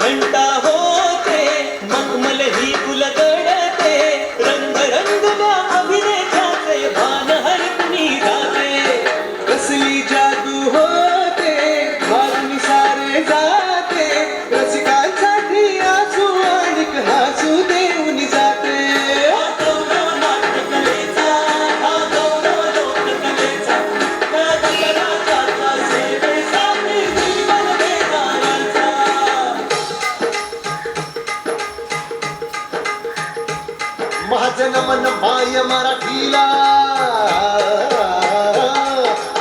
घंटा होते मखमल ही उलगडते रंग रंगल्या अभिनेत्याचे भान हरपणी जाते कसली जादू होते मारून सारे जाते रसिकांसाठी आसू आणि हसू देऊन जाते माझं नमन माय मराठीला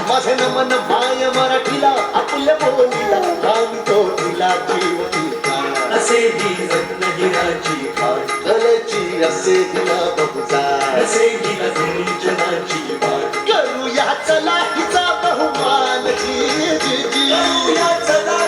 माझं नमन माय मराठीला आपल्या बोलीला आणि तो तिला जीव दिला असे ही रत्न हिराची खाण कलेची असे हिला बहुजा असे हिला जनाची वाट करूया चला हिचा बहुमान जी जी जी करूया चला